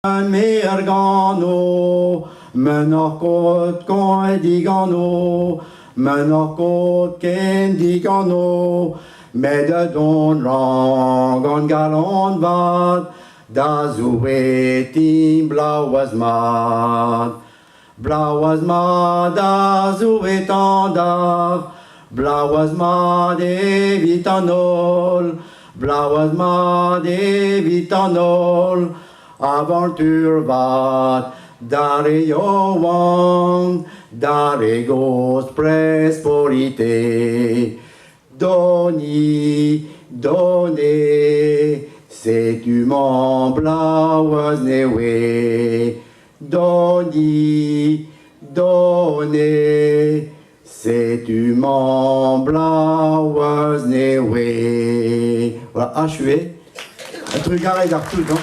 Mergano, menokot koedigano, menokot kendigano, med de don rangon galon vad, da zuetim blauas mad. Blauas mad, da zuetan dav, blauas mad evitanol, blauas mad evitanol, aventur vat, dare Johan, dare gos prespolite. Doni, donne, sais-tu mon blauas newe. Doni, donne, sais-tu mon blauas newe. Voilà, achevé. Un truc à d'Artout, non?